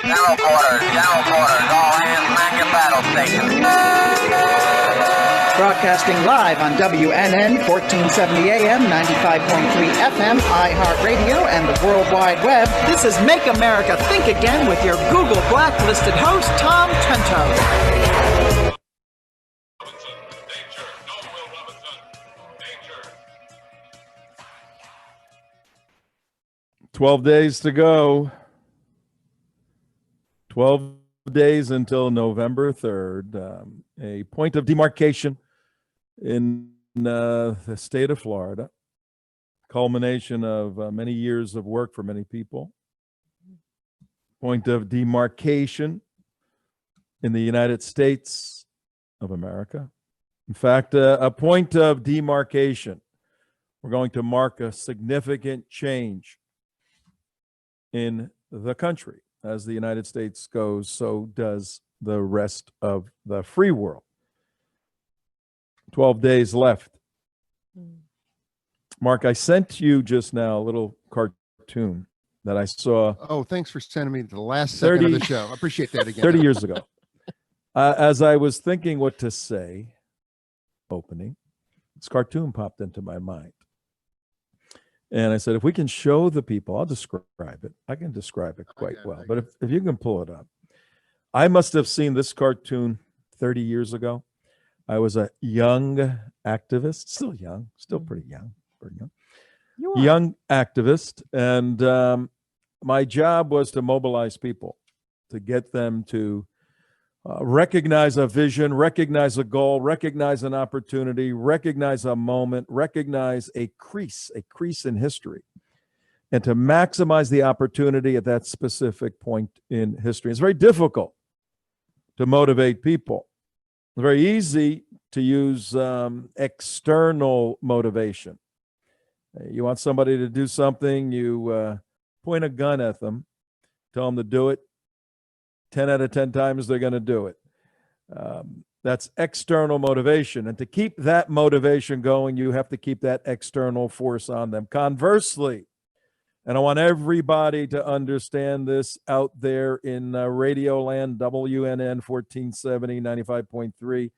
General quarters, all hands man your battle stations. Broadcasting live on WNN 1470 AM, 95.3 FM, iHeartRadio, and the World Wide Web. This is Make America Think Again with your Google Blacklisted host, Tom Trento. 12 days to go. 12 days until November 3rd. A point of demarcation in the state of Florida. Culmination of many years of work for many people. Point of demarcation in the United States of America. In fact, a point of demarcation. We're going to mark a significant change in the country. As the United States goes, so does the rest of the free world. 12 days left. Mark, I sent you just now a little cartoon that I saw. Oh, thanks for sending me the last second of the show. I appreciate that again. 30 years ago. As I was thinking what to say, opening, this cartoon popped into my mind. And I said, if we can show the people, I'll describe it. I can describe it quite well. But if you can pull it up. I must have seen this cartoon 30 years ago. I was a young activist, still young, still pretty young. Young activist. And my job was to mobilize people, to get them to recognize a vision, recognize a goal, recognize an opportunity, recognize a moment, recognize a crease in history, and to maximize the opportunity at that specific point in history. It's very difficult to motivate people. It's very easy to use external motivation. You want somebody to do something, you point a gun at them, tell them to do it. 10 out of 10 times they're going to do it. That's external motivation. And to keep that motivation going, you have to keep that external force on them. Conversely, and I want everybody to understand this out there in Radio Land, WNN 1470, 95.3,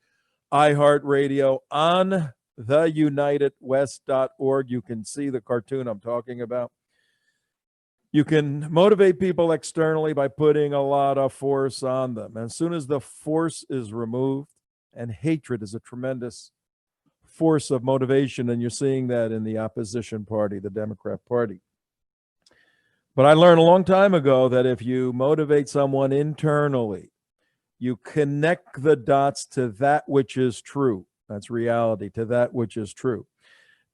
iHeartRadio, on theunitedwest.org. You can see the cartoon I'm talking about. You can motivate people externally by putting a lot of force on them. And as soon as the force is removed, and hatred is a tremendous force of motivation, and you're seeing that in the opposition party, the Democrat Party. But I learned a long time ago that if you motivate someone internally, you connect the dots to that which is true. That's reality, to that which is true.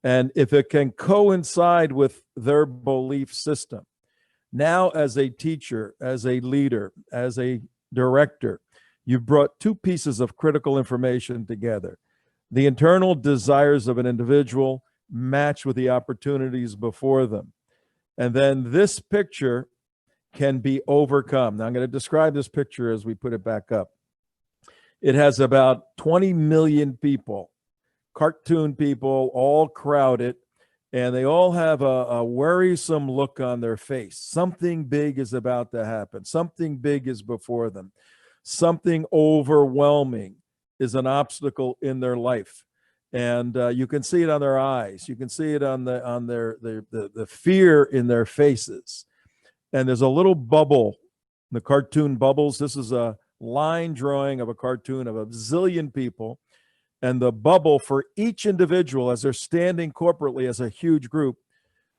And if it can coincide with their belief system, now, as a teacher, as a leader, as a director, you've brought two pieces of critical information together. The internal desires of an individual match with the opportunities before them. And then this picture can be overcome. Now, I'm going to describe this picture as we put it back up. It has about 20 million people, cartoon people, all crowded. And they all have a worrisome look on their face. Something big is about to happen. Something big is before them. Something overwhelming is an obstacle in their life. And you can see it on their eyes. You can see it on the fear in their faces. And there's a little bubble, the cartoon bubbles. This is a line drawing of a cartoon of a zillion people. And the bubble for each individual, as they're standing corporately as a huge group,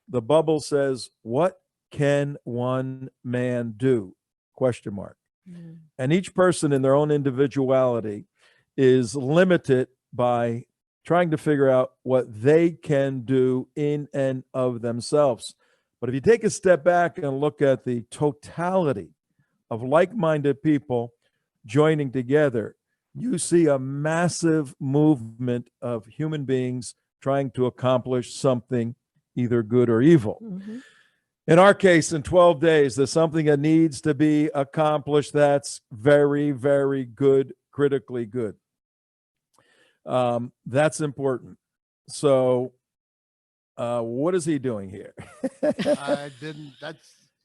the bubble says, what can one man do? Question mark. Mm-hmm. And each person in their own individuality is limited by trying to figure out what they can do in and of themselves. But if you take a step back and look at the totality of like-minded people joining together, you see a massive movement of human beings trying to accomplish something either good or evil. Mm-hmm. In our case, in 12 days, there's something that needs to be accomplished that's very, very good, critically good. That's important. So what is he doing here? I didn't.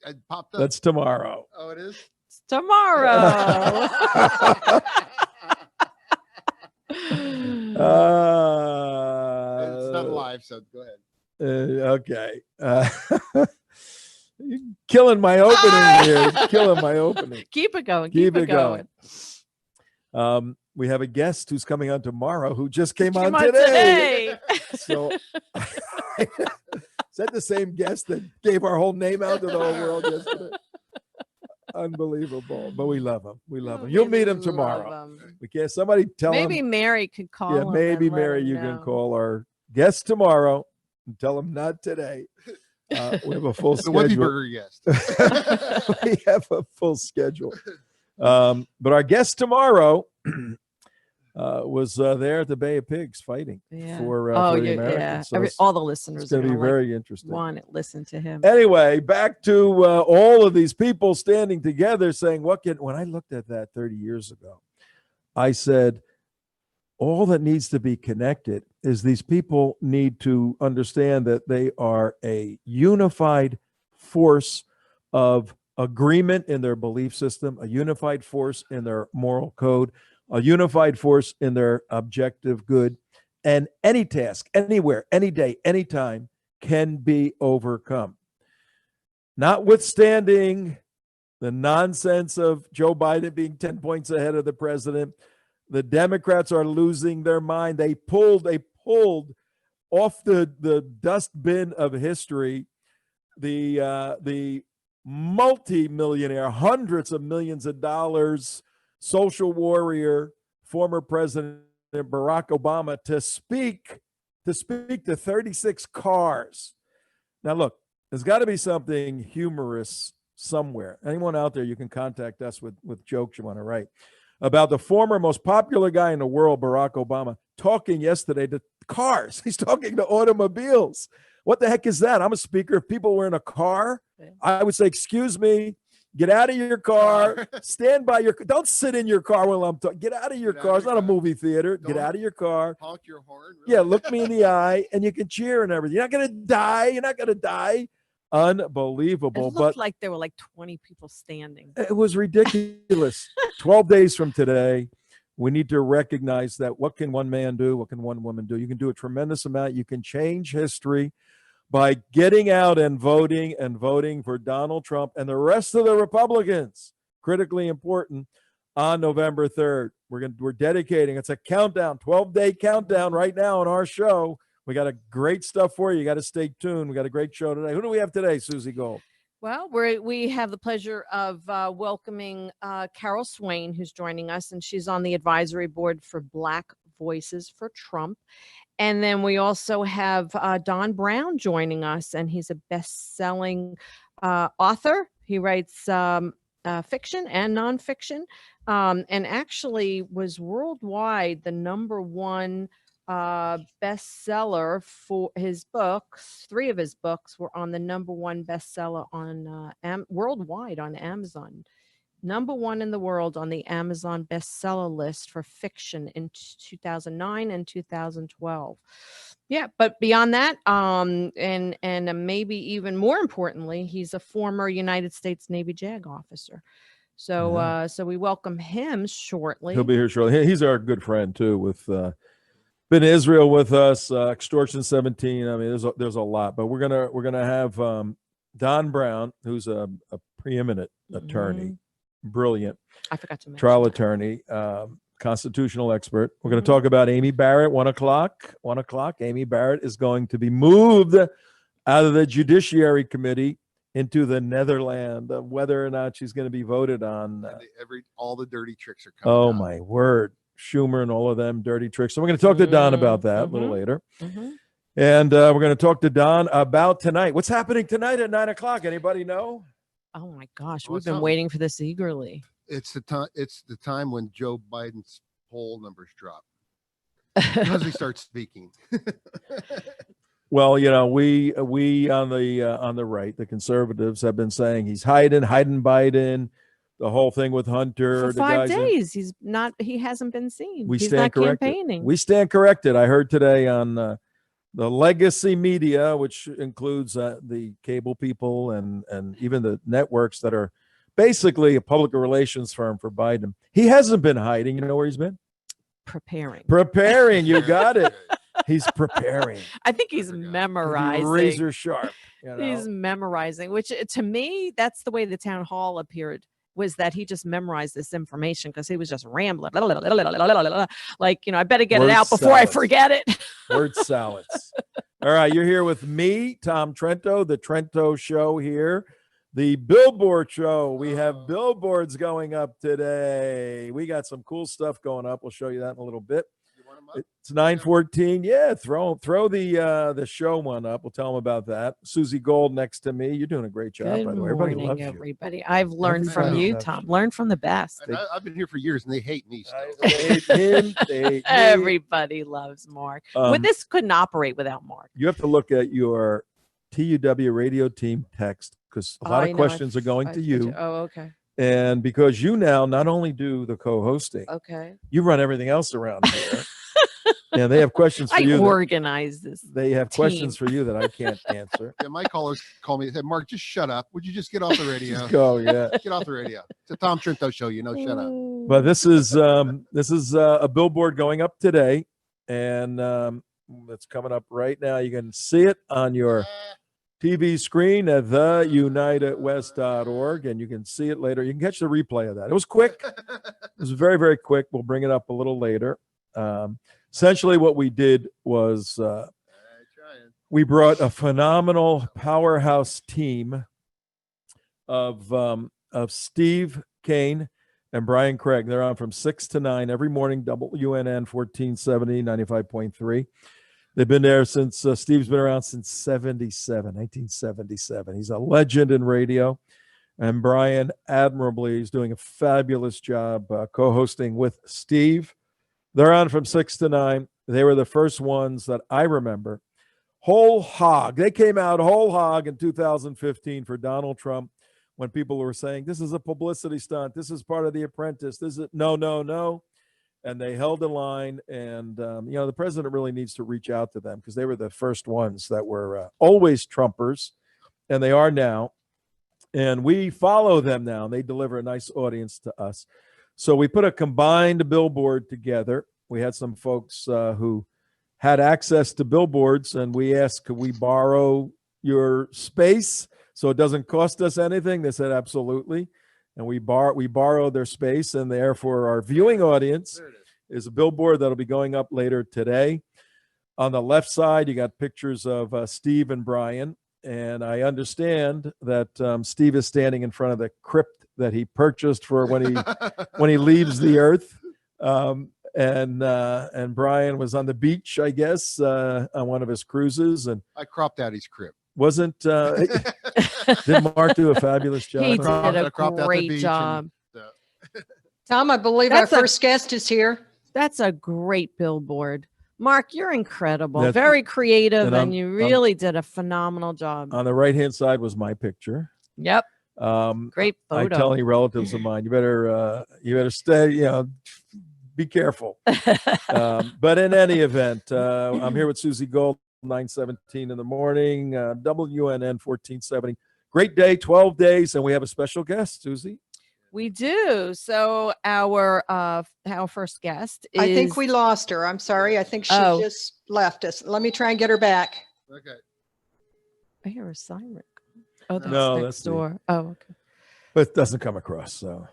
It popped up. That's tomorrow. Oh, it is? guests tomorrow. It's not live, so go ahead. Okay. You're killing my opening here. Killing my opening. Keep it going. Keep it going. We have a guest who's coming on tomorrow who just came on today. So is that the same guest that gave our whole name out to the whole world yesterday? Unbelievable. But we love him. We love him. You'll meet him tomorrow. We can't. Somebody tell him. Maybe Mary could call him. Maybe Mary, you can call our guest tomorrow and tell him not today. We have a full schedule. The Webby Burger guest. We have a full schedule. But our guest tomorrow was there at the Bay of Pigs fighting for the Americans. So all the listeners it's going to be very interesting. Want to listen to him. Anyway, back to all of these people standing together saying, when I looked at that 30 years ago, I said, all that needs to be connected is these people need to understand that they are a unified force of agreement in their belief system, a unified force in their moral code, a unified force in their objective good, and any task, anywhere, any day, anytime can be overcome. Notwithstanding the nonsense of Joe Biden being 10 points ahead of the president, the Democrats are losing their mind. They pulled off the dustbin of history the multi-millionaire, hundreds of millions of dollars, social warrior, former President Barack Obama to speak to 36 cars. Now, look, there's got to be something humorous somewhere. Anyone out there, you can contact us with jokes you want to write about the former most popular guy in the world, Barack Obama, talking yesterday to cars. He's talking to automobiles. What the heck is that? I'm a speaker. If people were in a car, I would say, excuse me, get out of your car, stand by your, don't sit in your car while I'm talking. Get out of your car. It's not a movie theater. Get out of your car. Honk your horn. Really? Yeah, look me in the eye and you can cheer and everything. You're not going to die. You're not going to die. Unbelievable. It looked like there were like 20 people standing. It was ridiculous. 12 days from today, we need to recognize that what can one man do? What can one woman do? You can do a tremendous amount. You can change history by getting out and voting for Donald Trump and the rest of the Republicans. Critically important on November 3rd. We're dedicating. It's a countdown, 12-day countdown right now on our show. We got a great stuff for you. You got to stay tuned. We got a great show today. Who do we have today, Susie Gold? Well, we have the pleasure of welcoming Carol Swain, who's joining us, and she's on the advisory board for Black Voices for Trump. And then we also have Don Brown joining us, and he's a best-selling author. He writes fiction and nonfiction, and actually was worldwide the #1 bestseller for his books. 3 of his books were on the #1 bestseller on worldwide on Amazon. #1 in the world on the Amazon bestseller list for fiction in 2009 and 2012. Yeah, but beyond that, and maybe even more importantly, he's a former United States Navy JAG officer. So so we welcome him shortly. He'll be here shortly. He's our good friend too, with been in Israel with us, Extortion 17. I mean, there's a lot, but we're gonna have Don Brown, who's a preeminent attorney, brilliant, I forgot to mention trial attorney, constitutional expert. We're going to talk about Amy Barrett. 1 o'clock. 1 o'clock. Amy Barrett is going to be moved out of the Judiciary Committee into the Netherlands, whether or not she's going to be voted on. All the dirty tricks are coming. Oh out. my word. Schumer and all of them dirty tricks. So we're going to talk to Don about that a little later. And we're going to talk to Don about tonight. What's happening tonight at 9 o'clock? Anybody know? Oh my gosh, we've been waiting for this eagerly. It's the time when Joe Biden's poll numbers drop. As he starts speaking. Well, you know, we on the right, the conservatives have been saying he's hiding Biden. The whole thing with Hunter. For 5 days, he hasn't been seen. He's not corrected. campaigning. We stand corrected. I heard today on the legacy media, which includes the cable people and even the networks that are basically a public relations firm for Biden. He hasn't been hiding. You know where he's been? Preparing. Preparing. You got it. He's preparing. I think he's To be memorizing. razor sharp. You know? He's memorizing, which to me, that's the way the town hall appeared, was that he just memorized this information because he was just rambling. Like, I better get it Word out before I salads. forget it. Word salads. All right, you're here with me, Tom Trento, the Trento Show here. The Billboard Show. We have billboards going up today. We got some cool stuff going up. We'll show you that in a little bit. It's 9:14. Yeah, throw the show one up. We'll tell them about that. Susie Gold next to me. You're doing a great job, Good by the way. Everybody morning, loves you. everybody. I've learned from Everybody you, loves Tom. you. Learn from the best. And I've been here for years, and they hate me still. They hate him. They hate me. Everybody loves Mark. This couldn't operate without Mark. You have to look at your TUW radio team text because a lot I of know, questions are going to you. Oh, okay. And because you now not only do the co-hosting, Okay. you run everything else around here. And they have questions for I you. organize this. They have questions for you that I can't answer. Yeah, my callers call me and said, Mark, just shut up. Would you just get off the radio? Go, yeah. Get off the radio. It's a Tom Trento show, shut up. But this is a billboard going up today, and it's coming up right now. You can see it on your TV screen at theunitedwest.org, and you can see it later. You can catch the replay of that. It was quick. It was very, very quick. We'll bring it up a little later. Essentially, what we did was we brought a phenomenal powerhouse team of Steve Kane and Brian Craig. They're on from 6 to 9 every morning, WNN 1470, 95.3. They've been there since Steve's been around since 1977. He's a legend in radio. And Brian, admirably, is doing a fabulous job co-hosting with Steve. They're on from 6 to 9. They were the first ones that I remember. Whole hog. They came out whole hog in 2015 for Donald Trump when people were saying, this is a publicity stunt. This is part of The Apprentice. This is no. And they held the line. And, the president really needs to reach out to them because they were the first ones that were always Trumpers. And they are now. And we follow them now. And they deliver a nice audience to us. So we put a combined billboard together. We had some folks who had access to billboards, and we asked, could we borrow your space so it doesn't cost us anything? They said, absolutely. And we borrowed their space, and there for our viewing audience is a billboard that'll be going up later today. On the left side, you got pictures of Steve and Brian, and I understand that Steve is standing in front of the crypt that he purchased for when he leaves the earth. And Brian was on the beach, I guess, on one of his cruises. And I cropped out his crib. Did Mark do a fabulous job? He did a cropped out the great beach job. Tom, I believe That's our first guest is here. That's a great billboard. Mark, you're incredible. That's- Very creative, and I'm- you really did a phenomenal job. On the right-hand side was my picture. Yep. Great I photo. tell any relatives of mine, you better stay, be careful. But in any event, I'm here with Susie Gold, 9:17 in the morning, WNN 1470. Great day, 12 days, and we have a special guest, Susie. We do. So our first guest is I think we lost her. I'm sorry. I think she Oh. just left us. Let me try and get her back. Okay. I hear a siren. Oh, that's No, next that's me. door. Oh, okay. But it doesn't come across, so.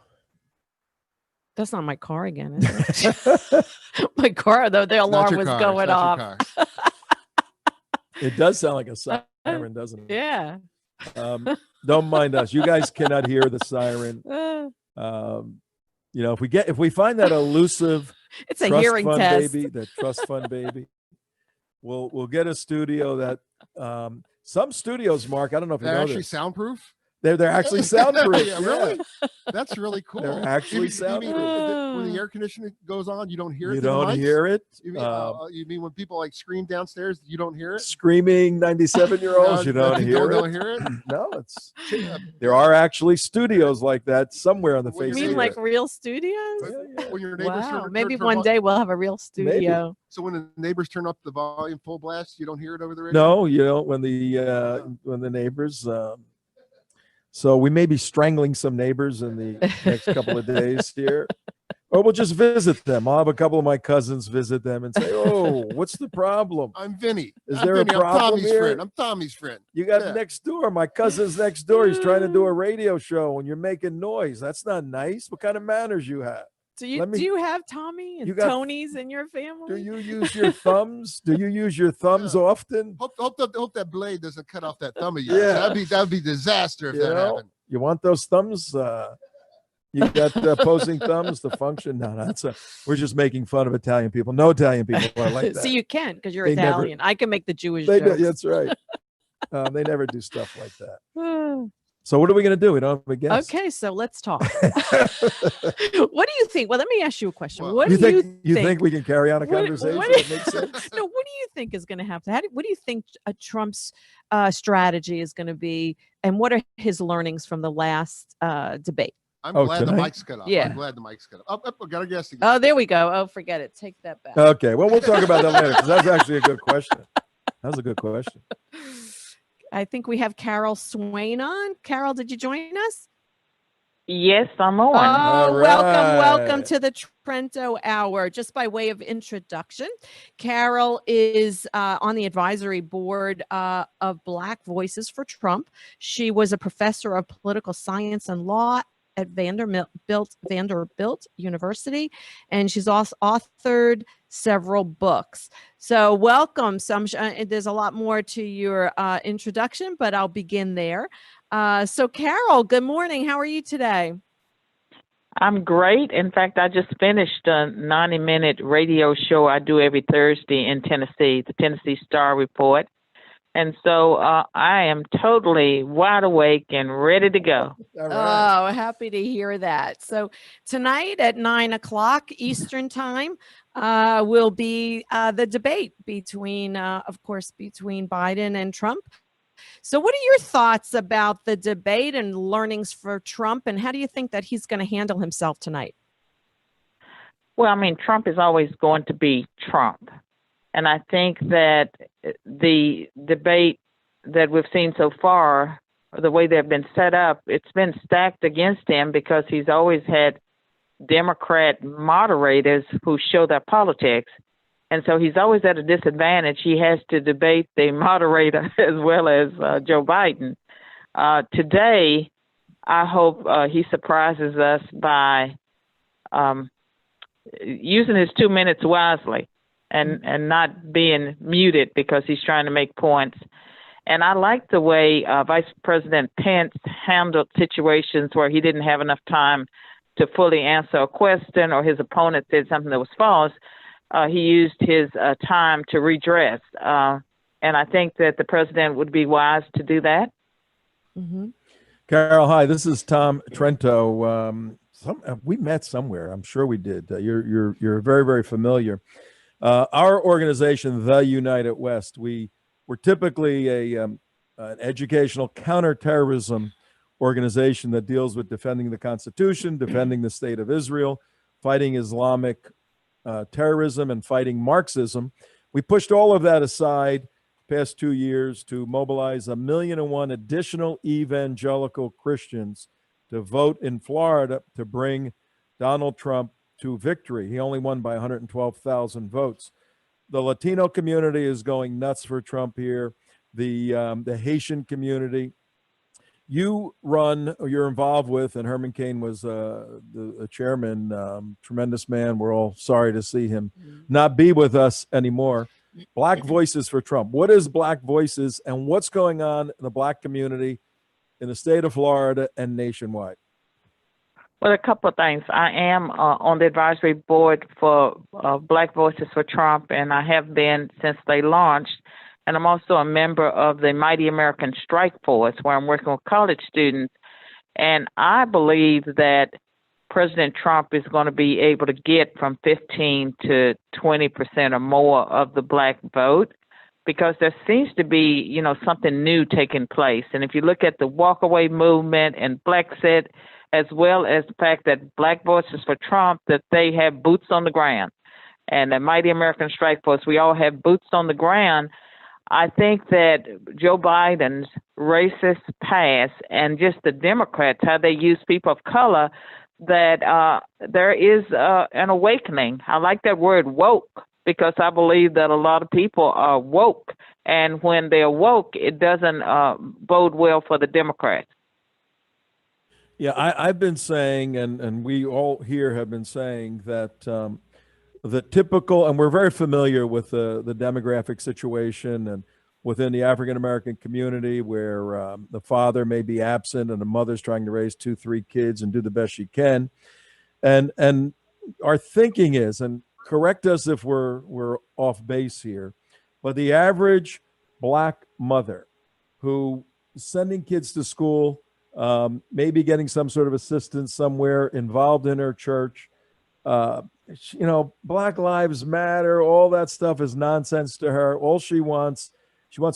That's not my car again, is it? My car, though, the Not alarm your was car. It's going not off. your car. It does sound like a siren, doesn't it? Yeah. Don't mind us. You guys cannot hear the siren. If we find that elusive It's a trust hearing fund test. baby, that trust fund baby, we'll get a studio that some studios, Mark, I don't know if you They're know actually this. soundproof? They're actually soundproof. Yeah, really? That's really cool. They're actually you mean soundproof. when the air conditioning goes on, you don't hear it? You through the don't mics? hear it. You mean when people like scream downstairs, you don't hear it? Screaming 97-year-olds, you don't hear it. Don't hear it? No, there are actually studios like that somewhere on the What do face You of mean the like earth. real studios? When your neighbors Wow. turn, Maybe turn one vol- day we'll have a real studio. So when the neighbors turn up the volume full blast, you don't hear it over the radio? No, you don't. When the neighbors, So we may be strangling some neighbors in the next couple of days here. Or we'll just visit them. I'll have a couple of my cousins visit them and say, "Oh, what's the problem? I'm Vinny. Is I'm there a Vinny. I'm problem Tommy's here? friend. I'm Tommy's friend. You got Yeah. next door. My cousin's next door. He's trying to do a radio show and you're making noise. That's not nice. What kind of manners you have? Do you Let me- do you have Tommy and You got- Tony's in your family? Do you use your thumbs? Do you use your thumbs Yeah. often? Hope that blade doesn't cut off that thumb of yours. Yeah. That'd be disaster if You that know? happened. You want those thumbs? You got opposing thumbs to function? No, we're just making fun of Italian people. No Italian people are like that. So you can because you're They never- Italian. I can make the Jewish They jokes. that's right. They never do stuff like that. So what are we going to do? We don't have a guest. Okay, so let's talk. What do you think? Well, let me ask you a question. Well, What You do think you think we can carry on a What- conversation what- that makes sense? No, what do you think is going to happen? What do you think Trump's strategy is going to be, and what are his learnings from the last debate? I'm Oh, glad the tonight? mic's cut off. Yeah. I'm glad the mic's cut off. Oh, got a guest again. Oh, there we go. Oh, forget it. Take that back. Okay, well, we'll talk about that later because that's actually a good question. That was a good question. I think we have Carol Swain on. Carol, did you join us? Yes, I'm on. Oh, All welcome right. to the Trento Hour. Just by way of introduction, Carol is on the advisory board of Black Voices for Trump. She was a professor of political science and law at Vanderbilt University, and she's also authored several books. So welcome. There's a lot more to your introduction, but I'll begin there. So Carol, good morning. How are you today? I'm great. In fact, I just finished a 90-minute radio show I do every Thursday in Tennessee, the Tennessee Star Report. And so I am totally wide awake and ready to go. All right. Oh, happy to hear that. So tonight at 9:00 Eastern time will be the debate between, of course, between Biden and Trump. So what are your thoughts about the debate and learnings for Trump, and how do you think that he's going to handle himself tonight? Well, I mean, Trump is always going to be Trump. And I think that the debate that we've seen so far, the way they've been set up, it's been stacked against him because he's always had Democrat moderators who show their politics. And so he's always at a disadvantage. He has to debate the moderator as well as Joe Biden. Today, I hope he surprises us by using his 2 minutes wisely and not being muted because he's trying to make points. And I like the way Vice President Pence handled situations where he didn't have enough time to fully answer a question or his opponent said something that was false. He used his time to redress. And I think that the president would be wise to do that. Mm-hmm. Carol, hi. This is Tom Trento. We met somewhere. I'm sure we did. You're very, very familiar. Our organization, the United West, we're typically an educational counterterrorism organization that deals with defending the Constitution, defending the state of Israel, fighting Islamic terrorism, and fighting Marxism. We pushed all of that aside the past 2 years to mobilize 1,000,001 additional evangelical Christians to vote in Florida to bring Donald Trump to victory. He only won by 112,000 votes. The Latino community is going nuts for Trump here. The Haitian community. You're involved with, and Herman Cain was the chairman, tremendous man. We're all sorry to see him not be with us anymore. Black Voices for Trump. What is Black Voices, and what's going on in the Black community in the state of Florida and nationwide? Well, a couple of things. I am on the advisory board for Black Voices for Trump, and I have been since they launched. And I'm also a member of the Mighty American Strike Force, where I'm working with college students. And I believe that President Trump is going to be able to get from 15 to 20% or more of the Black vote, because there seems to be, something new taking place. And if you look at the walkaway movement and Blexit, as well as the fact that Black Voices for Trump, that they have boots on the ground. And the Mighty American Strike Force, we all have boots on the ground. I think that Joe Biden's racist past and just the Democrats, how they use people of color, that there is an awakening. I like that word woke because I believe that a lot of people are woke. And when they're woke, it doesn't bode well for the Democrats. Yeah, I've been saying, and we all here have been saying that the typical, and we're very familiar with the demographic situation and within the African American community where the father may be absent and the mother's trying to raise 2-3 kids and do the best she can. And our thinking is, and correct us if we're off base here, but the average Black mother who is sending kids to school, maybe getting some sort of assistance somewhere, involved in her church, Black Lives Matter, all that stuff is nonsense to her. All she wants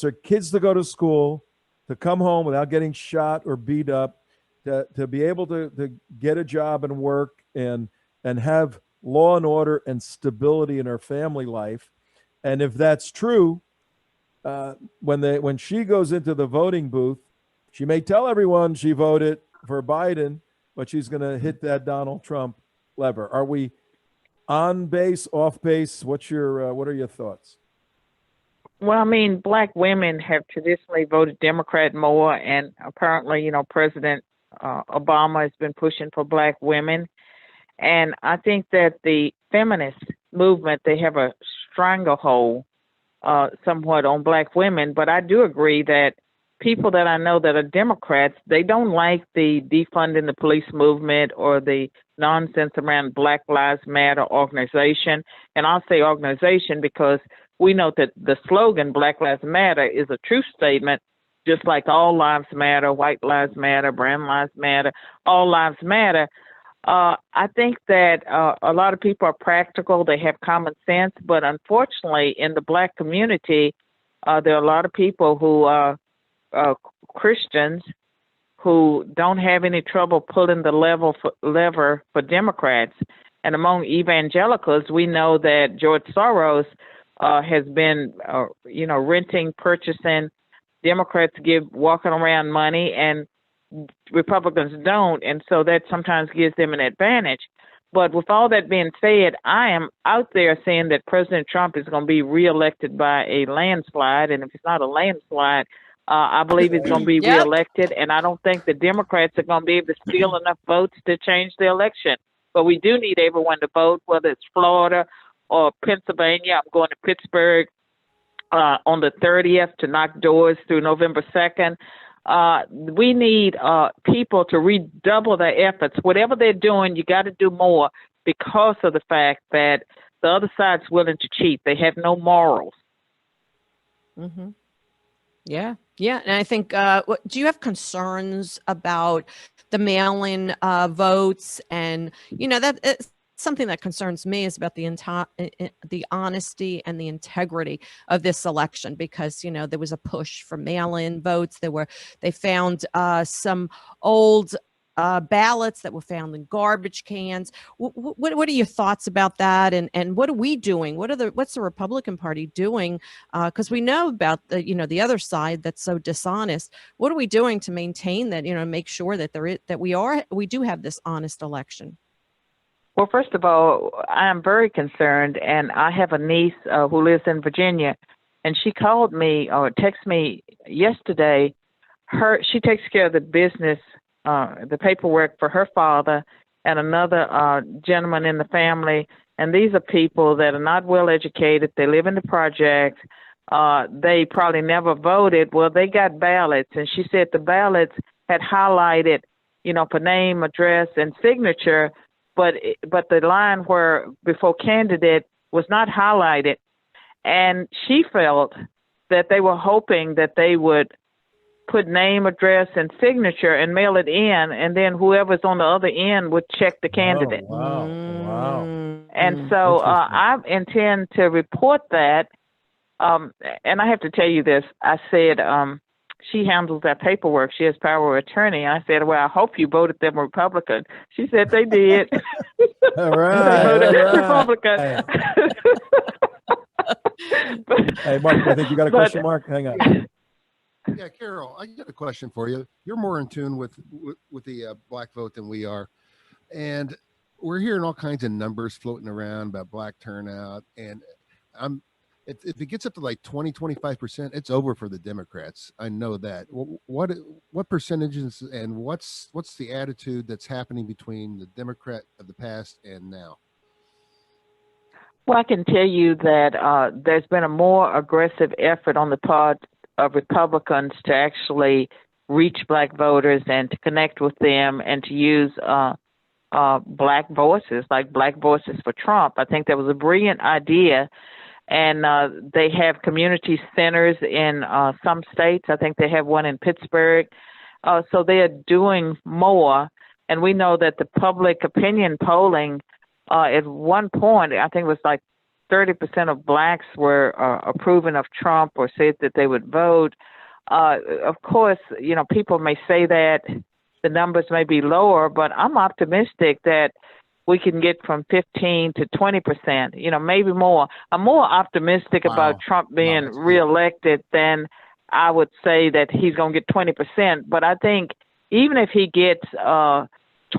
her kids to go to school, to come home without getting shot or beat up, to be able to get a job and work and have law and order and stability in her family life. And if that's true, when she goes into the voting booth, she may tell everyone she voted for Biden, but she's going to hit that Donald Trump lever. Are we on base, off base? what are your thoughts? Well, I mean, Black women have traditionally voted Democrat more, and apparently, President Obama has been pushing for Black women. And I think that the feminist movement, they have a stranglehold somewhat on Black women. But I do agree that people that I know that are Democrats, they don't like the defunding the police movement or the nonsense around Black Lives Matter organization. And I'll say organization because we know that the slogan Black Lives Matter is a true statement, just like all lives matter, white lives matter, brown lives matter, all lives matter. I think that a lot of people are practical, they have common sense, but unfortunately in the Black community, there are a lot of people who are Christians who don't have any trouble pulling the lever for Democrats. And among evangelicals, we know that George Soros has been, renting, purchasing. Democrats walking around money, and Republicans don't, and so that sometimes gives them an advantage. But with all that being said, I am out there saying that President Trump is going to be reelected by a landslide, and if it's not a landslide, I believe he's going to be reelected, and I don't think the Democrats are going to be able to steal enough votes to change the election. But we do need everyone to vote, whether it's Florida or Pennsylvania. I'm going to Pittsburgh on the 30th to knock doors through November 2nd. We need people to redouble their efforts. Whatever they're doing, you got to do more because of the fact that the other side's willing to cheat. They have no morals. Mm-hmm. Yeah. And I think, do you have concerns about the mail-in votes? And, that something that concerns me is about the honesty and the integrity of this election, because there was a push for mail-in votes. They found some old ballots that were found in garbage cans. What are your thoughts about that? And what are we doing? What's the Republican Party doing? Because we know about the other side that's so dishonest. What are we doing to maintain that? Make sure that we do have this honest election. Well, first of all, I am very concerned, and I have a niece who lives in Virginia, and she called me or texted me yesterday. She takes care of the business, the paperwork for her father and another gentleman in the family, and these are people that are not well educated. They live in the projects. They probably never voted. Well, they got ballots, and she said the ballots had highlighted, for name, address, and signature, but the line where before candidate was not highlighted. And she felt that they were hoping that they would put name, address, and signature and mail it in, and then whoever's on the other end would check the candidate. Oh, wow. And so I intend to report that. And I have to tell you this. I said, she handles that paperwork. She has power of attorney. I said, well, I hope you voted them Republican. She said they did. All right. They voted Republican. Hey, Mark, I think you got a But- question, Mark? Hang on. Yeah, Carol, I got a question for you. You're more in tune with the black vote than we are, and we're hearing all kinds of numbers floating around about black turnout. And if it gets up to like 20-25%, it's over for the Democrats. I know that. What percentages and what's the attitude that's happening between the Democrat of the past and now? Well, I can tell you that there's been a more aggressive effort on the part of Republicans to actually reach black voters and to connect with them and to use black voices, like Black Voices for Trump. I think that was a brilliant idea. And they have community centers in some states. I think they have one in Pittsburgh. So they are doing more. And we know that the public opinion polling at one point, I think it was like 30% of blacks were approving of Trump or said that they would vote. Of course, people may say that the numbers may be lower, but I'm optimistic that we can get from 15 to 20%, maybe more. I'm more optimistic about Trump being reelected than I would say that he's going to get 20%. But I think even if he gets 12%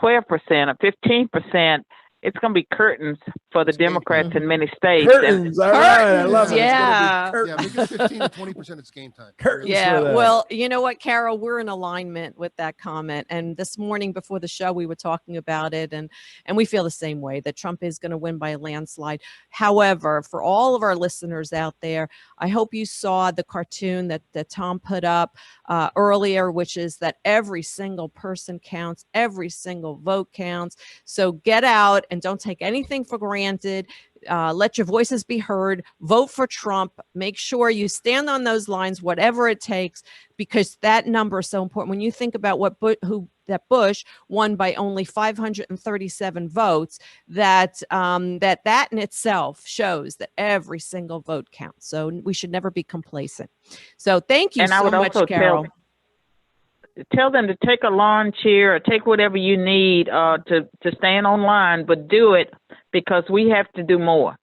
or 15%, it's going to be curtains for the Democrats in many states. Curtains, all right, I love it. Yeah. Yeah, if it gets 15 to 20%, it's game time. Curtains. Yeah, for that. well, you know what, Carol, we're in alignment with that comment. And this morning before the show, we were talking about it, and we feel the same way, that Trump is going to win by a landslide. However, for all of our listeners out there, I hope you saw the cartoon that Tom put up earlier, which is that every single person counts, every single vote counts. So get out and don't take anything for granted. Let your voices be heard. Vote for Trump. Make sure you stand on those lines, whatever it takes, because that number is so important. When you think about that Bush won by only 537 votes, that in itself shows that every single vote counts. So we should never be complacent. So thank you And I so would much, also Carol. tell them to take a lawn chair or take whatever you need to stand online, but do it because we have to do more.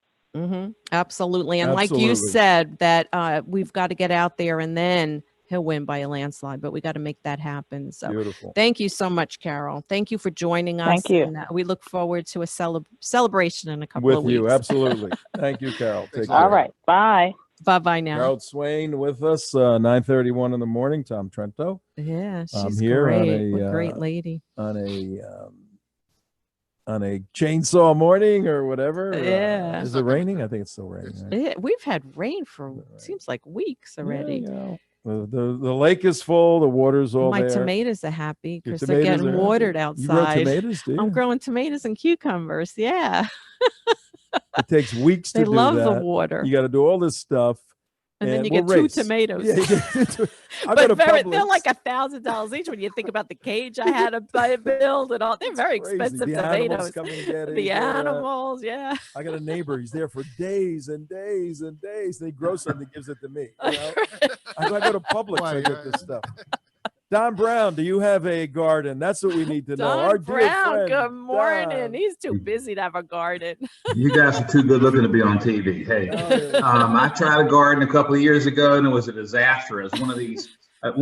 Absolutely. And like you Absolutely. said, that we've got to get out there and then he'll win by a landslide, but we got to make that happen. So Beautiful. thank you so much, Carol. Thank you for joining us. Thank you. And, we look forward to a celebration in a couple With of weeks. you, absolutely. Thank you, Carol. Take care. All right. Bye. Bye-bye now. Carol Swain with us, 9:31 in the morning. Tom Trento Yeah, I'm she's here on great. a, What a great lady. on a chainsaw morning or whatever. Yeah. Is it raining? I think it's still raining. Right? We've had rain for seems like weeks already. Yeah, the lake is full. The water's all My there. tomatoes are happy Your because they're tomatoes getting are watered happy. You grow outside. tomatoes, do you? I'm growing tomatoes and cucumbers. Yeah. It takes weeks to They do love that. the water. You got to do all this stuff. And then you we'll get two race. tomatoes. Yeah, you get two. I go But to they're Publix. like $1,000 each when you think about the cage I had to build and all. They're very Crazy. expensive The animals tomatoes. come and get it. The Yeah. animals, yeah. I got a neighbor. He's there for days and days and days. They grow something, gives it to me. You know? I go to Publix. I get this stuff. Don Brown, do you have a garden? That's what we need to know. Our Don dear Brown, friend, good morning. Don. He's too busy to have a garden. You guys are too good looking to be on TV. Hey, I tried a garden a couple of years ago and it was a disaster. It was one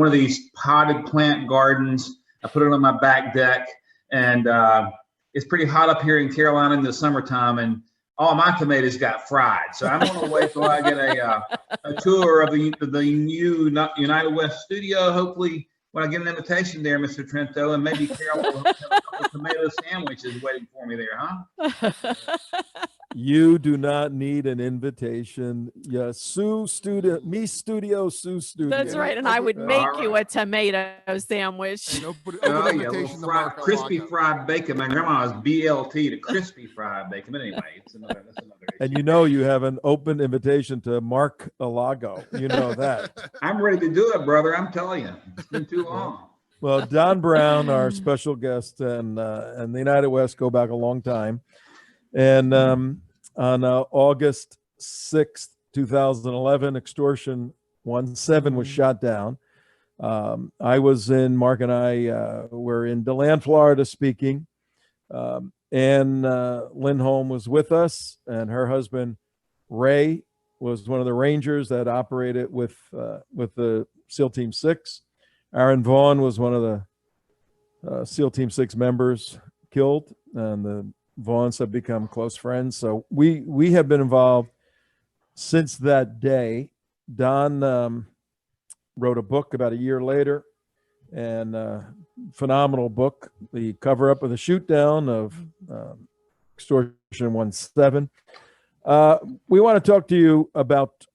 of these potted plant gardens. I put it on my back deck, and it's pretty hot up here in Carolina in the summertime, and all my tomatoes got fried. So I'm going to wait till I get a tour of the new United West studio. Hopefully, when I get an invitation there, Mr. Trento, and maybe Carol will have a couple of tomato sandwiches waiting for me there, huh? You do not need an invitation. Yeah, Sue Studio, me Studio, Sue Studio. That's right. And I would make All you right. a tomato sandwich. And open Oh, yeah, invitation little to Mark crispy Alaga. fried bacon. My grandma's BLT to crispy fried bacon. But anyway, that's another And issue. you know you have an open invitation to Mark Alago. You know that. I'm ready to do it, brother. I'm telling you, it's been too long. Well, Don Brown, our special guest, and the United West go back a long time. And on August 6th, 2011, Extortion 1-7 was shot down. Mark and I were in DeLand, Florida speaking. Ann Lindholm was with us, and her husband, Ray, was one of the Rangers that operated with the SEAL Team 6. Aaron Vaughn was one of the SEAL Team 6 members killed, and the Vaughns have become close friends. So we have been involved since that day. Don wrote a book about a year later, and phenomenal book, The Cover-Up of the Shoot-Down of Extortion 1-7. We want to talk to you about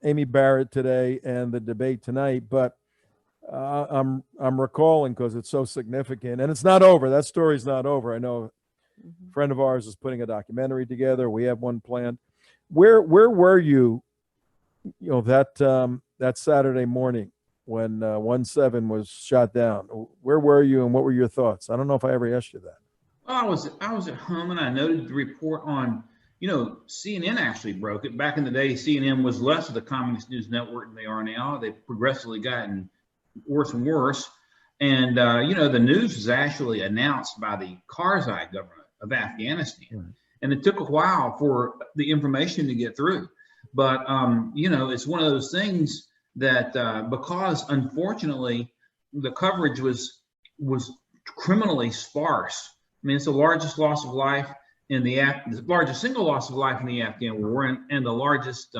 Amy Barrett today and the debate tonight, but I'm recalling, because it's so significant, and it's not over. That story's not over. I know a friend of ours is putting a documentary together. We have one planned. Where were you, that Saturday morning when 1-7 was shot down? Where were you, and what were your thoughts? I don't know if I ever asked you that. Well, I was at home, and I noted the report on, CNN actually broke it. Back in the day, CNN was less of the communist news network than they are now. They've progressively gotten worse and worse. And, the news was actually announced by the Karzai government of Afghanistan. And it took a while for the information to get through. But, it's one of those things that because, unfortunately, the coverage was criminally sparse. I mean, it's the largest loss of life in the largest single loss of life in the Afghan war, and the largest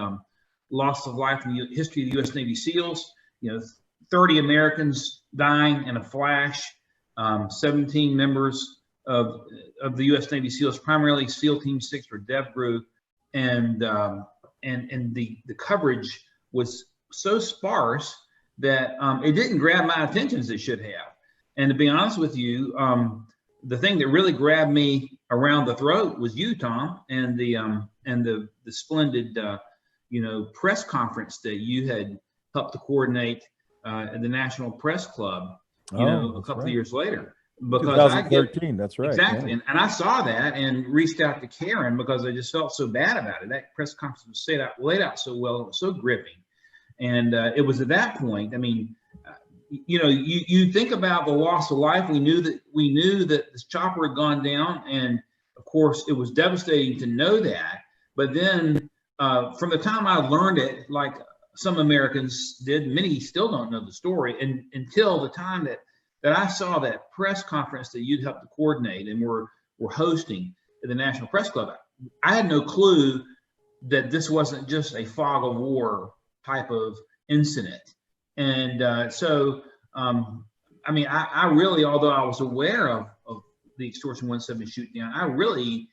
loss of life in the history of the U.S. Navy SEALs. 30 Americans dying in a flash, 17 members of the U.S. Navy SEALs, primarily SEAL Team 6 or Dev Group, and the coverage was so sparse that it didn't grab my attention as it should have. And to be honest with you, the thing that really grabbed me around the throat was you, Tom, and the splendid press conference that you had helped to coordinate at the National Press Club, a couple of years later. Because 2013, that's right. Exactly. Yeah. And I saw that and reached out to Karen because I just felt so bad about it. That press conference was laid out so well, it was so gripping. And it was at that point, I mean, you think about the loss of life. We knew that this chopper had gone down, and of course it was devastating to know that. But then from the time I learned it, like some Americans did, many still don't know the story, and until the time that I saw that press conference that you'd helped to coordinate and were hosting at the National Press Club, I had no clue that this wasn't just a fog of war type of incident. And I mean, I really, although I was aware of the Extortion 1-7 shoot down, I really,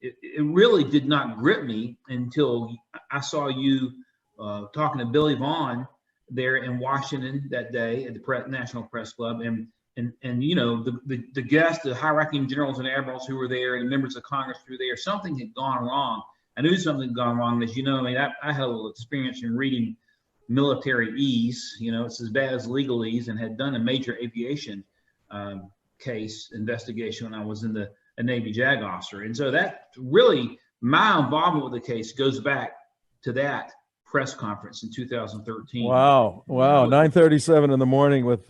it really did not grip me until I saw you talking to Billy Vaughn there in Washington that day at the National Press Club, and the guests, the high-ranking generals and admirals who were there, and members of Congress who were there. Something had gone wrong. I knew something had gone wrong. As you know, I mean, I had a little experience in reading military ease. It's as bad as legalese, and had done a major aviation case investigation when I was in a Navy JAG officer. And so that really, my involvement with the case goes back to that press conference in 2013. Wow. 9:37 in the morning with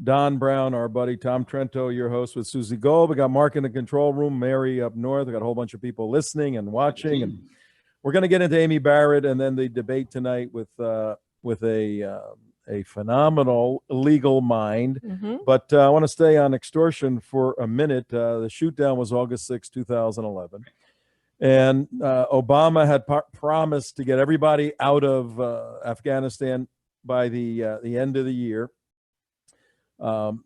Don Brown, our buddy Tom Trento, your host, with Susie Gold. We got Mark in the control room, Mary up north. We got a whole bunch of people listening and watching, and we're going to get into Amy Barrett and then the debate tonight with a phenomenal legal mind. But I want to stay on extortion for a minute. The shoot down was August 6, 2011. And Obama had promised to get everybody out of Afghanistan by the end of the year.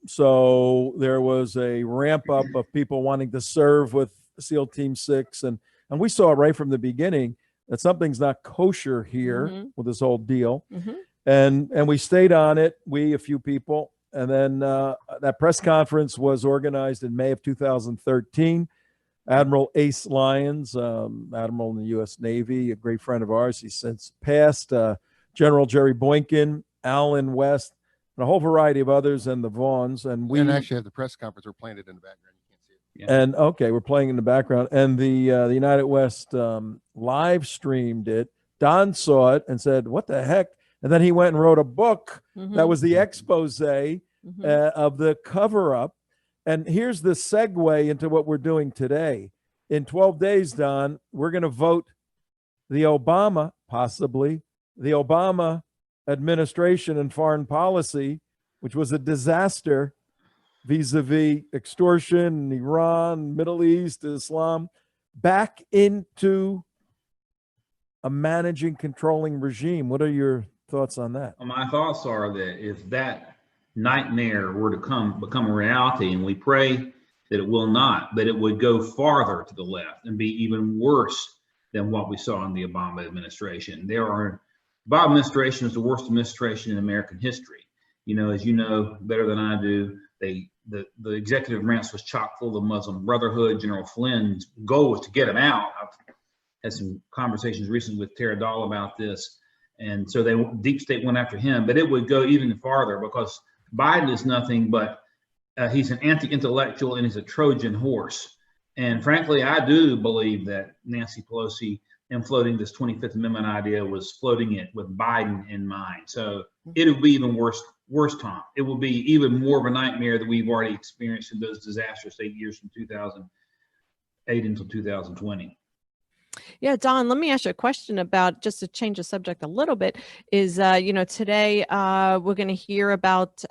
So there was a ramp up of people wanting to serve with SEAL Team 6. And we saw right from the beginning that something's not kosher here with this whole deal. And we stayed on it, a few people. And then that press conference was organized in May of 2013. Admiral Ace Lyons, Admiral in the U.S. Navy, a great friend of ours, he's since passed, General Jerry Boykin, Alan West, and a whole variety of others, and the Vaughns. And we actually have the press conference. We're playing it in the background. You can't see it. Yeah. And okay, we're playing in the background. And the United West live streamed it. Don saw it and said, "What the heck?" And then he went and wrote a book that was the expose of the cover-up. And here's the segue into what we're doing today. In 12 days, Don, we're going to vote the Obama administration and foreign policy, which was a disaster vis-a-vis extortion, Iran, Middle East, Islam, back into a managing, controlling regime. What are your thoughts on that? My thoughts are that if that nightmare were to become a reality, and we pray that it will not, but it would go farther to the left and be even worse than what we saw in the Obama administration. Obama administration is the worst administration in American history. You know, as you know better than I do, the executive branch was chock full of Muslim Brotherhood. General Flynn's goal was to get him out. I've had some conversations recently with Tara Dahl about this. And so deep state went after him, but it would go even farther because Biden is nothing but he's an anti-intellectual and he's a Trojan horse. And frankly, I do believe that Nancy Pelosi, in floating this 25th Amendment idea, was floating it with Biden in mind. So it would be even worse, Tom. It will be even more of a nightmare that we've already experienced in those disastrous 8 years from 2008 until 2020. Yeah, Don, let me ask you a question about, just to change the subject a little bit, is, today we're going to hear about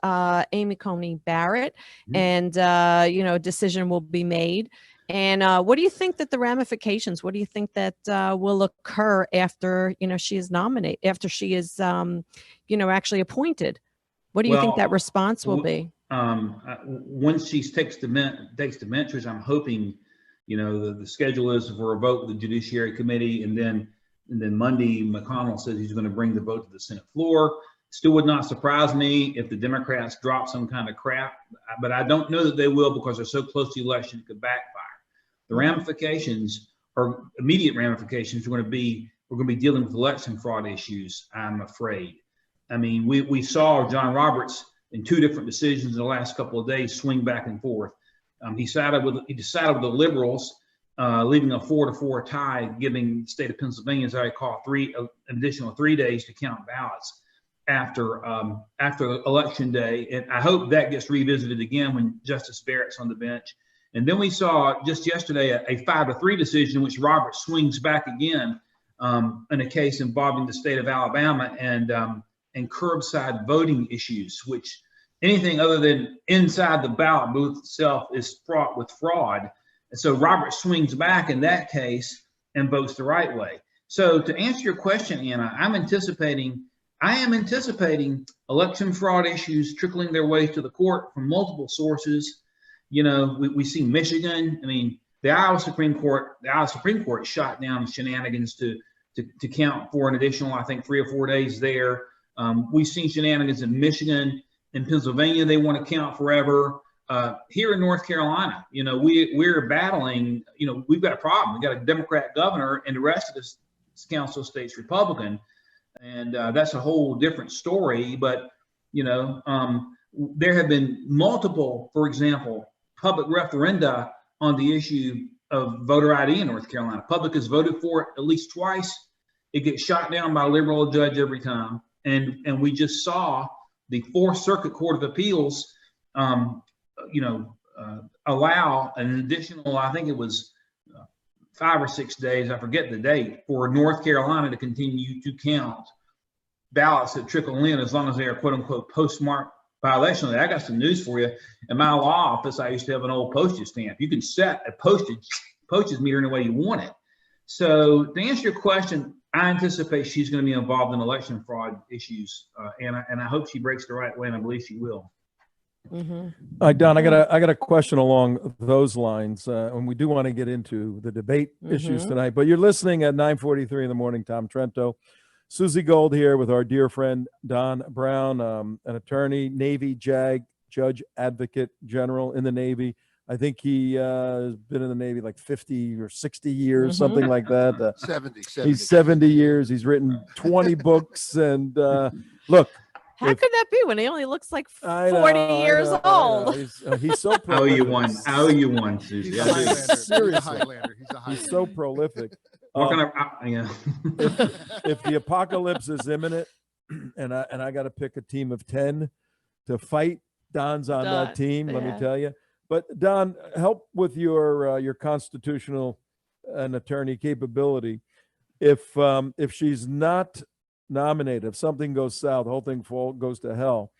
Amy Coney Barrett, and, a decision will be made. And what do you think that the ramifications, what do you think that will occur after, she is nominated, after she is, actually appointed? What do you think that response will be? Once she takes the mentors, I'm hoping, the schedule is for a vote with the Judiciary Committee, and then Monday McConnell says he's going to bring the vote to the Senate floor. Still would not surprise me if the Democrats drop some kind of crap, but I don't know that they will because they're so close to the election it could backfire. The ramifications, or immediate ramifications, we're going to be dealing with election fraud issues, I'm afraid. I mean, we saw John Roberts in two different decisions in the last couple of days swing back and forth. He decided with the liberals, leaving a 4-4 tie, giving the state of Pennsylvania, as I recall, an additional 3 days to count ballots after election day. And I hope that gets revisited again when Justice Barrett's on the bench. And then we saw just yesterday a 5-3 decision in which Roberts swings back again in a case involving the state of Alabama and curbside voting issues, which anything other than inside the ballot booth itself is fraught with fraud. And so Robert swings back in that case and votes the right way. So to answer your question, Anna, I am anticipating election fraud issues trickling their way to the court from multiple sources. We see Michigan. I mean, the Iowa Supreme Court shot down shenanigans to count for an additional, I think, 3 or 4 days there. We've seen shenanigans in Michigan. In Pennsylvania, they want to count forever. Here in North Carolina, we're battling, we've got a problem. We've got a Democrat governor and the rest of this council state's Republican. And that's a whole different story. But, there have been multiple, for example, public referenda on the issue of voter ID in North Carolina. Public has voted for it at least twice. It gets shot down by a liberal judge every time. And we just saw the Fourth Circuit Court of Appeals, allow an additional, I think it was 5 or 6 days, I forget the date, for North Carolina to continue to count ballots that trickle in as long as they are quote unquote postmarked by election day. I got some news for you. In my law office, I used to have an old postage stamp. You can set a postage meter in the way you want it. So to answer your question, I anticipate she's going to be involved in election fraud issues, and I hope she breaks the right way, and I believe she will. Mm-hmm. Don, I got a question along those lines, and we do want to get into the debate issues tonight. But you're listening at 9:43 in the morning. Tom Trento, Susie Gold here with our dear friend Don Brown, an attorney, Navy JAG, Judge Advocate General in the Navy. I think he has been in the Navy like 50 or 60 years, something like that. 70. He's 70 years. He's written 20 books. And look. How could that be when he only looks like 40 years old? He's so prolific. I owe you one, Susie. He's a Highlander. Seriously. He's so prolific. If the apocalypse is imminent and I got to pick a team of 10 to fight, Don's on that team, let me tell you. But Don, help with your constitutional and attorney capability. if she's not nominated, if something goes south, the whole thing goes to hell,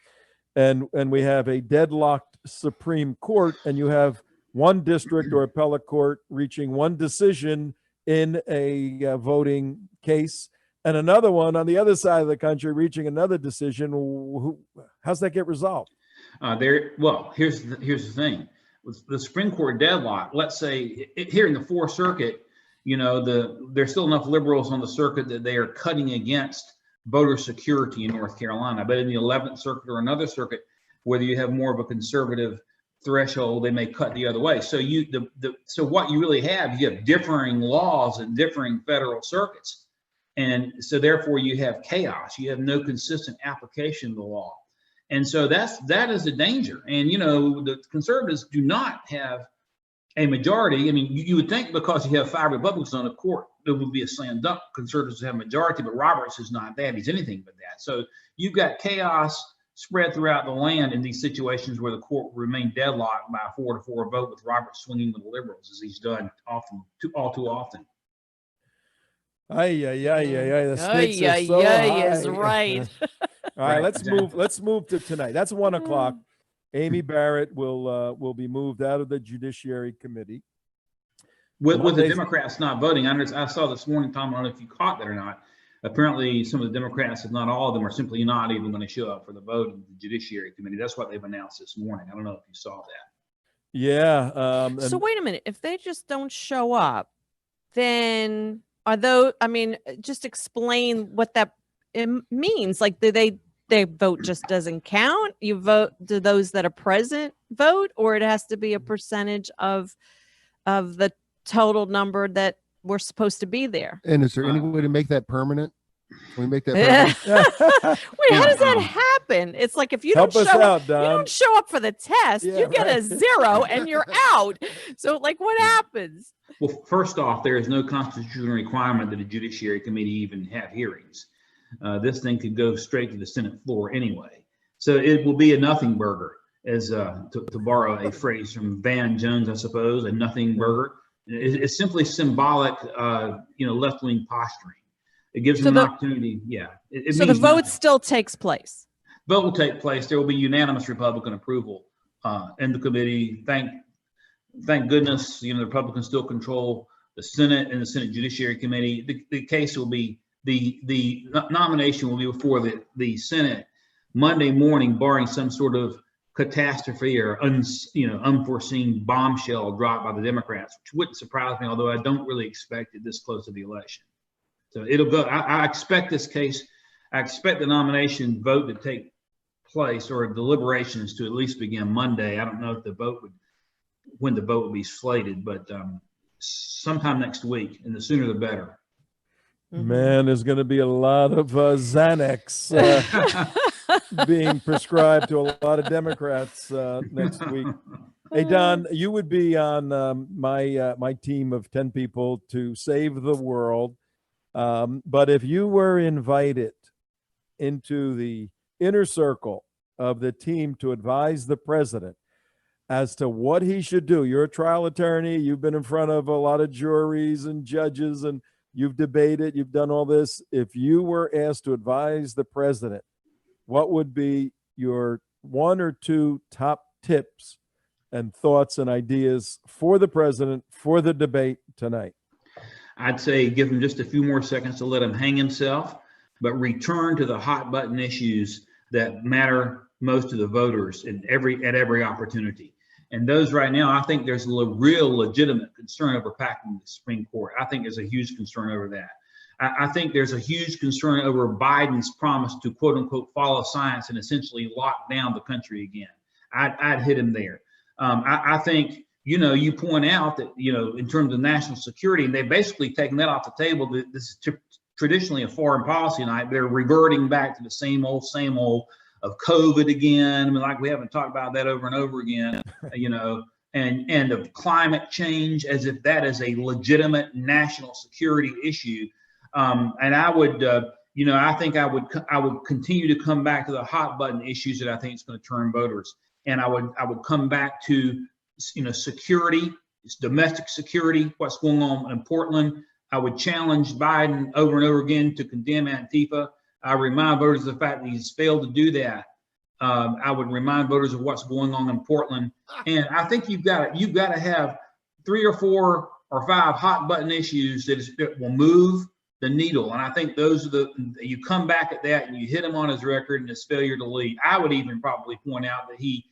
and we have a deadlocked Supreme Court, and you have one district or appellate court reaching one decision in a voting case, and another one on the other side of the country reaching another decision, how's that get resolved? Well, here's the thing. With the Supreme Court deadlock, let's say here in the Fourth Circuit, there's still enough liberals on the circuit that they are cutting against voter security in North Carolina. But in the 11th Circuit or another circuit, whether you have more of a conservative threshold, they may cut the other way. So so what you really have, you have differing laws in differing federal circuits. And so therefore you have chaos. You have no consistent application of the law. And so that is a danger. And, the conservatives do not have a majority. I mean, you would think because you have 5 Republicans on the court, it would be a slam dunk. Conservatives have a majority, but Roberts is not that. He's anything but that. So you've got chaos spread throughout the land in these situations where the court will remain deadlocked by a 4-4 vote with Roberts swinging with the liberals, as he's done all too often. The stakes are so high. Is right. All right, Right, let's move to tonight. That's 1 o'clock. Amy Barrett will be moved out of the Judiciary Committee. With the Democrats not voting, I saw this morning, Tom, I don't know if you caught that or not. Apparently, some of the Democrats, if not all of them, are simply not even going to show up for the vote in the Judiciary Committee. That's what they've announced this morning. I don't know if you saw that. Yeah. So wait a minute. If they just don't show up, then are those? I mean, just explain what that means. Like, their vote just doesn't count? You vote, do those that are present vote, or it has to be a percentage of the total number that we're supposed to be there? And is there any way to make that permanent? Can we make that permanent? Wait, how does that happen? It's like if you Help don't us show out, up, Don. you don't show up for the test, Yeah, you get a 0 and you're out. So like, what happens? Well, first off, there is no constitutional requirement that a Judiciary Committee even have hearings. This thing could go straight to the Senate floor anyway. So it will be a nothing burger, as to borrow a phrase from Van Jones, I suppose, a nothing burger. It's simply symbolic, left-wing posturing. It gives them an opportunity. Yeah. So the vote still takes place. Vote will take place. There will be unanimous Republican approval in the committee. Thank goodness, the Republicans still control the Senate and the Senate Judiciary Committee. The case will be, the nomination will be before the Senate Monday morning, barring some sort of catastrophe or unforeseen bombshell dropped by the Democrats, which wouldn't surprise me, although I don't really expect it this close to the election. So it'll go. I expect this case. I expect the nomination vote to take place, or deliberations to at least begin Monday. I don't know if when the vote will be slated, but sometime next week, and the sooner the better. Man, there's going to be a lot of Xanax being prescribed to a lot of Democrats next week. Hey, Don, you would be on my team of 10 people to save the world. But if you were invited into the inner circle of the team to advise the president as to what he should do, you're a trial attorney, you've been in front of a lot of juries and judges, and you've debated, you've done all this. If you were asked to advise the president, what would be your 1 or 2 top tips and thoughts and ideas for the president for the debate tonight? I'd say give him just a few more seconds to let him hang himself, but return to the hot button issues that matter most to the voters at every opportunity. And those right now, I think there's a real legitimate concern over packing the Supreme Court. I think there's a huge concern over that. I think there's a huge concern over Biden's promise to quote unquote follow science and essentially lock down the country again. I'd hit him there. I think, you point out that, in terms of national security, and they've basically taken that off the table. This is traditionally a foreign policy night. They're reverting back to the same old of COVID again. I mean, like we haven't talked about that over and over again, and of climate change as if that is a legitimate national security issue. And I would, I think I would continue to come back to the hot button issues that I think is going to turn voters. And I would come back to, security, it's domestic security, what's going on in Portland, I would challenge Biden over and over again to condemn Antifa. I remind voters of the fact that he's failed to do that. I would remind voters of what's going on in Portland. And I think you've got to have 3 or 4 or 5 hot button issues that will move the needle. And I think those are you come back at that and you hit him on his record and his failure to lead. I would even probably point out that he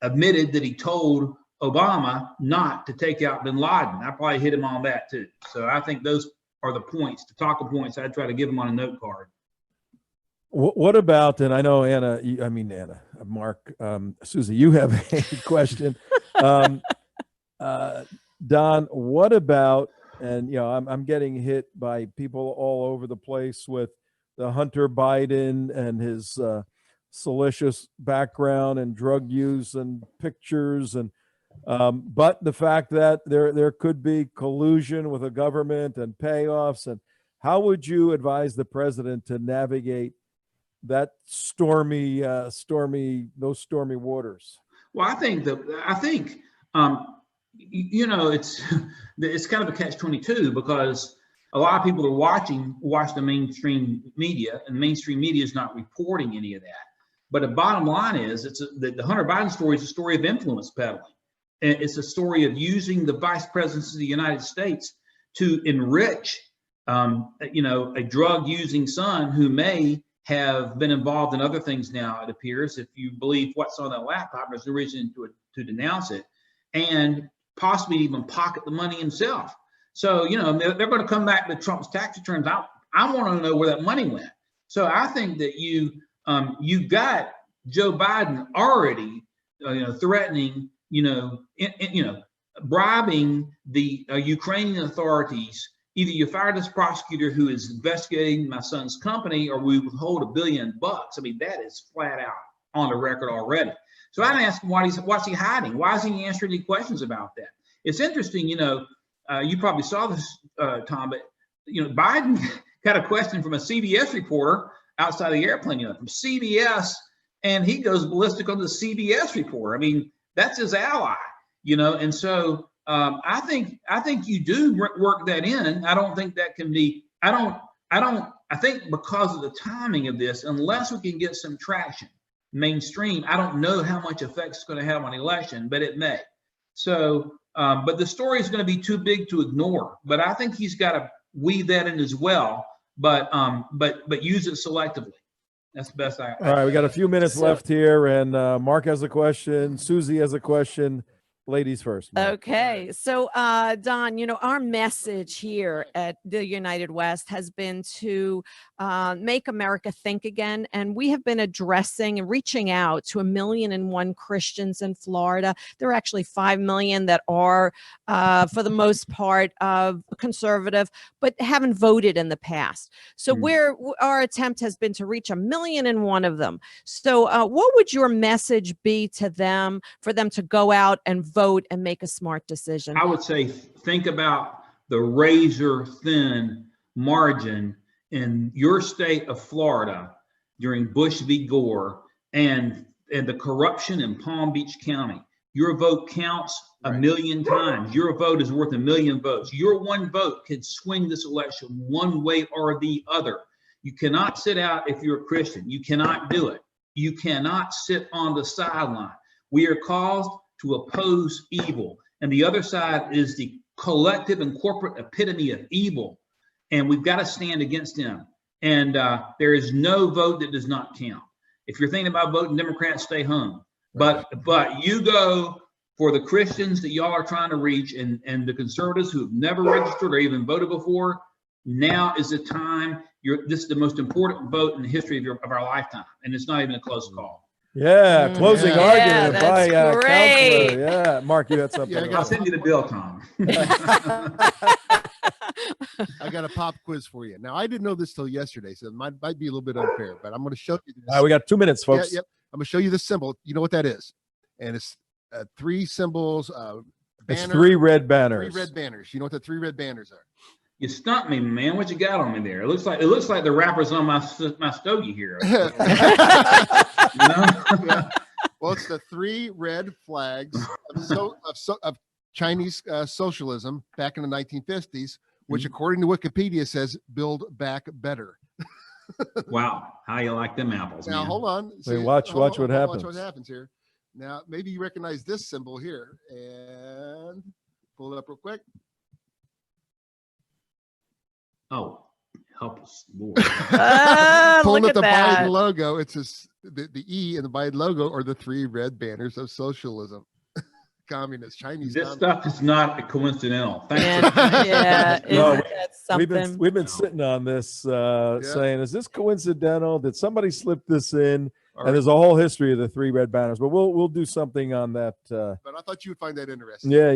admitted that he told Obama not to take out bin Laden. I probably hit him on that too. So I think those are the points, the talking points I'd try to give him on a note card. What about, and I know Mark, Susie, you have a question. Don, what about, and I'm getting hit by people all over the place with the Hunter Biden and his salacious background and drug use and pictures, and but the fact that there could be collusion with a government and payoffs, and how would you advise the president to navigate that stormy waters? Well, I think it's kind of a catch-22 because a lot of people are watch the mainstream media, and the mainstream media is not reporting any of that. But the bottom line is, the Hunter Biden story is a story of influence peddling. And it's a story of using the vice presidency of the United States to enrich, a drug-using son who may have been involved in other things now, it appears, if you believe what's on that laptop. There's no reason to denounce it, and possibly even pocket the money himself. So, they're going to come back to Trump's tax returns. I want to know where that money went. So I think that you got Joe Biden already, threatening, bribing the Ukrainian authorities. Either you fire this prosecutor who is investigating my son's company, or we withhold $1 billion. I mean, that is flat out on the record already. So I'd ask him what's he hiding? Why isn't he answering any questions about that? It's interesting, you probably saw this, Tom, but Biden got a question from a CBS reporter outside the airplane, from CBS, and he goes ballistic on the CBS reporter. I mean, that's his ally, and so I think you do work that in. I don't think that can be, I think because of the timing of this, unless we can get some traction mainstream, I don't know how much effect it's going to have on the election, but it may. So, but the story is going to be too big to ignore, but I think he's got to weave that in as well, but use it selectively. That's the best I. All right, we got a few minutes left here, and Mark has a question. Susie has a question. Ladies first. Mark. Okay. So, Don, our message here at the United West has been to make America think again. And we have been addressing and reaching out to 1,000,001 Christians in Florida. There are actually 5 million that are, for the most part, conservative, but haven't voted in the past. So our attempt has been to reach 1,000,001 of them. So what would your message be to them for them to go out and vote and make a smart decision? I would say think about the razor thin margin in your state of Florida during Bush v. Gore and the corruption in Palm Beach County. Your vote counts a million times. Your vote is worth 1 million votes. Your one vote can swing this election one way or the other. You cannot sit out if you're a Christian. You cannot do it. You cannot sit on the sideline. We are called to oppose evil. And the other side is the collective and corporate epitome of evil. And we've got to stand against them. And there is no vote that does not count. If you're thinking about voting Democrat, stay home. But you go for the Christians that y'all are trying to reach, and the conservatives who have never registered or even voted before. Now is the time. This is the most important vote in the history of our lifetime. And it's not even a close call. Yeah, closing argument by great. counselor. Yeah, Mark, you had something. I'll send you the bill, Tom. I got a pop quiz for you. Now, I didn't know this till yesterday, so it might be a little bit unfair, but I'm going to show you this. All right, we got 2 minutes, folks. Yep. I'm going to show you this symbol. You know what that is? And it's 3 symbols. It's 3 red banners. 3 red banners. You know what the 3 red banners are? You stumped me, man. What you got on me there? It looks like the wrappers on my stogie here. Well, it's the 3 red flags of Chinese socialism back in the 1950s, which according to Wikipedia says build back better. Wow, how you like them apples, Now man? hold on. Wait, watch what happens. Watch what happens here. Now maybe you recognize this symbol here, and pull it up real quick. Oh, help us, Lord. Pulling Look up the at that. Biden logo. It's just the E in the Biden logo are the three red banners of socialism. Communist, Chinese. This communist. stuff is not coincidental. Thanks. Yeah, yeah, No, isn't that We've something? been sitting on this, saying, is this coincidental? Did somebody slip this in? All And right. there's a whole history of the three red banners, but we'll do something on that. But I thought you would find that interesting. Yeah.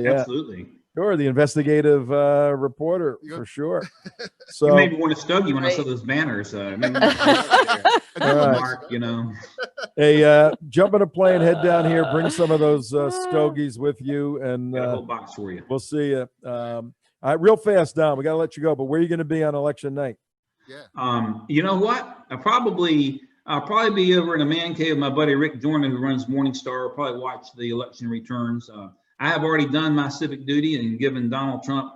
Absolutely. Sure, the investigative reporter for sure. You So, maybe want to stogie when I saw those banners. Maybe all right. Mark, you know. Hey, jump in a plane, head down here, bring some of those stogies with you, and Got a whole box for you. we'll see you. All right, real fast, Don. We got to let you go, but where are you going to be on election night? Yeah. You know what? I'll probably be over in a man cave with my buddy Rick Jordan, who runs Morningstar. I'll probably watch the election returns. I have already done my civic duty and given Donald Trump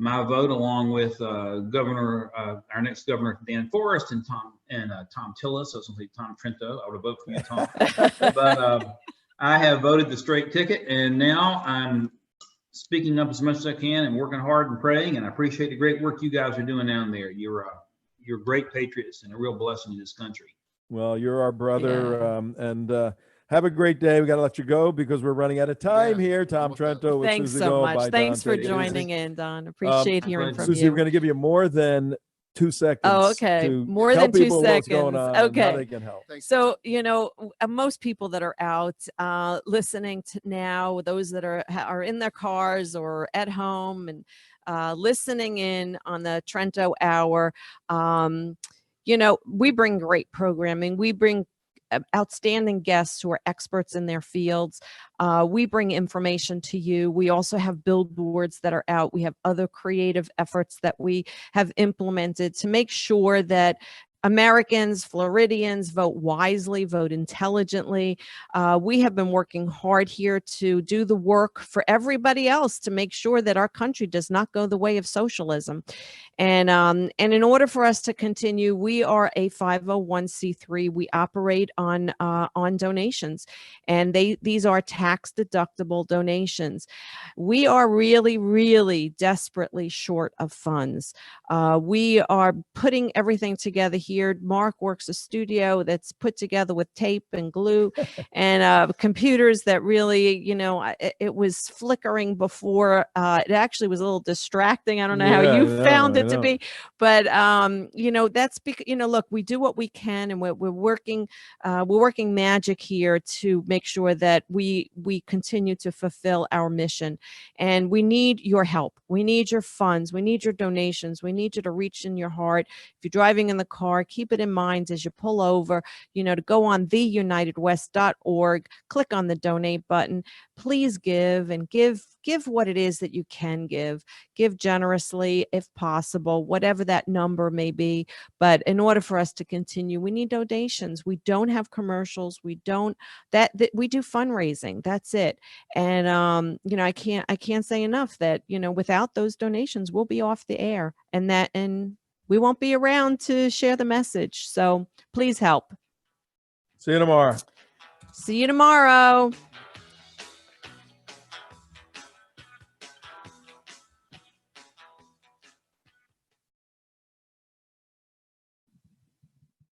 my vote, along with Governor, our next governor, Dan Forrest, and Tom Tillis. So it's going to be Tom Trento. I would have voted for you, Tom. But I have voted the straight ticket, and now I'm speaking up as much as I can and working hard and praying. And I appreciate the great work you guys are doing down there. You're great patriots and a real blessing in this country. Well, you're our brother, and have a great day. We got to let you go because we're running out of time here. Tom Trento with Thanks Susie so Go much. by Thanks Don for Tate. joining in, Don. Appreciate hearing from Susie, you. we're going to give you more than 2 seconds. Oh, okay. To More tell than 2 people what's going seconds. on and how Okay. they can help. So, most people that are out listening to now, those that are in their cars or at home and listening in on the Trento Hour, we bring great programming. We bring outstanding guests who are experts in their fields. We bring information to you. We also have billboards that are out. We have other creative efforts that we have implemented to make sure that Americans, Floridians, vote wisely, vote intelligently. We have been working hard here to do the work for everybody else to make sure that our country does not go the way of socialism. And in order for us to continue, we are a 501c3. We operate on donations, and these are tax deductible donations. We are really, really desperately short of funds. We are putting everything together here. Mark works a studio that's put together with tape and glue and computers that really, it was flickering before. It actually was a little distracting. I don't know how you found it to be, but that's because, look, we do what we can, and we're working magic here to make sure that we continue to fulfill our mission. And we need your help. We need your funds. We need your donations. We need you to reach in your heart. If you're driving in the car, keep it in mind as you pull over, to go on theunitedwest.org, click on the donate button. Please give what it is that you can give. Give generously if possible, whatever that number may be. But in order for us to continue, we need donations. We don't have commercials. We don't that we do fundraising. That's it. And I can't say enough that without those donations, we'll be off the air, and we won't be around to share the message. So please help. See you tomorrow. See you tomorrow.